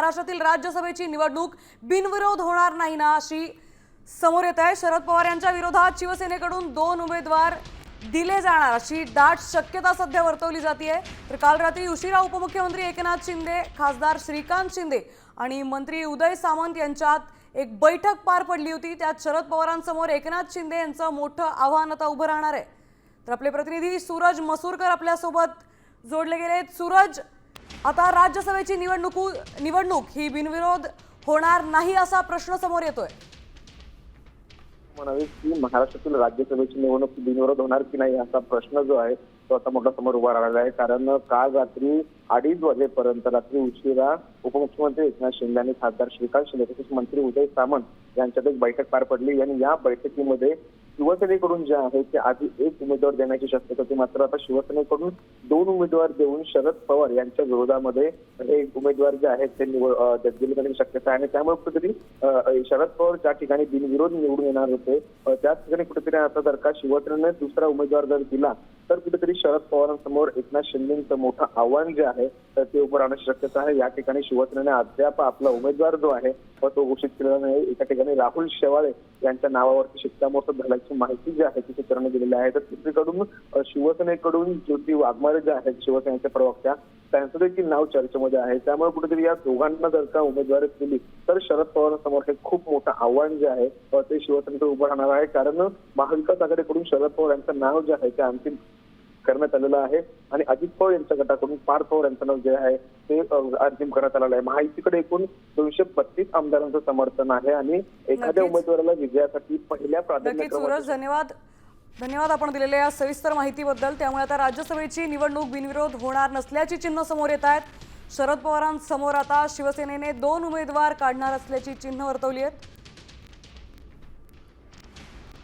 महाराष्ट्रातील राज्यसभेची निवडणूक बिनविरोध होणार नाही ना अशी समोर येत आहे। शरद पवार यांच्या विरोधात शिवसेनेकडून 2 उमेदवार दिले जाणार अशी दाट शक्यता सध्या वर्तवली जाते। तर काल रात्री उशिरा उपमुख्यमंत्री एकनाथ शिंदे, खासदार श्रीकांत शिंदे आणि मंत्री उदय सामंत यांच्यात एक बैठक पार पडली होती। त्यात शरद पवारांसमोर एकनाथ शिंदे यांचं मोठं आव्हान आता उभं राहणार आहे। तर आपले प्रतिनिधी सूरज मसूरकर आपल्या सोबत जोडले गेले। सूरज, आता राज्यसभेची निवडणूक ही बिनविरोध होणार नाही असा प्रश्न समोर येतोय। म्हणावे की महाराष्ट्रातील राज्यसभेची निवडणूक बिनविरोध होणार की नाही असा प्रश्न जो आहे तो आता मोठा समोर उभा राहिला आहे। कारण काल रात्री 2:30 वाजेपर्यंत रात्री उशिरा उपमुख्यमंत्री एकनाथ शिंदे आणि खासदार श्रीकांत शिंदे तसेच मंत्री उदय सामंत यांच्यात एक बैठक पार पडली आणि या बैठकीमध्ये शिवसेनेकडून जे आहे ते आधी 1 उमेदवार देण्याची शक्यता होती, मात्र आता शिवसेनेकडून 2 उमेदवार देऊन शरद पवार यांच्या विरोधामध्ये 1 उमेदवार जे आहेत ते दिले जाण्याची शक्यता आहे। आणि त्यामुळे कुठेतरी शरद पवार ज्या ठिकाणी बिनविरोध निवडून येणार होते त्याच ठिकाणी कुठेतरी आता जर का शिवसेनेने दुसरा उमेदवार जर दिला तर कुठेतरी शरद पवारांसमोर एकनाथ शिंदेचं मोठं आव्हान जे आहे ते उभं राहण्याची शक्यता आहे। या ठिकाणी शिवसेनेने अद्याप आपला उमेदवार जो आहे तो घोषित केलेला नाही। एका ठिकाणी राहुल शेवाळे यांच्या नावावरती शिक्कामोर्तब झाल्याची माहिती जी आहे ती सूत्रांनी दिलेली आहे। तर दुसरीकडून शिवसेनेकडून ज्योती वाघमारे जे आहेत शिवसेनेच्या प्रवक्त्या त्यांचं देखील नाव चर्चेमध्ये आहे। त्यामुळे कुठेतरी या दोघांना जर का उमेदवारी दिली तर शरद पवारांसमोर हे खूप मोठं आव्हान जे आहे ते शिवसेनेकडे उभं राहणार आहे। कारण महाविकास आघाडीकडून शरद पवार यांचं नाव जे आहे ते अंतिम करण्यात आलेलं आहे आणि अजित पवार यांच्या गटाकडून पार्थ पवार यांचं नाव जे आहे ते अंतिम करण्यात आलेलं आहे। महायुतीकडे एकूण 232 आमदारांचं समर्थन आहे आणि एखाद्या उमेदवाराला विजयासाठी पहिल्या प्राधान्याक्रमात धन्यवाद आपण दिलेल्या या सविस्तर माहितीबद्दल। त्यामुळे आता राज्यसभेची निवडणूक बिनविरोध होणार नसल्याची चिन्ह समोर येत आहेत। शरद पवारांसमोर आता शिवसेनेने 2 उमेदवार काढणार असल्याची चिन्ह वर्तवली आहेत।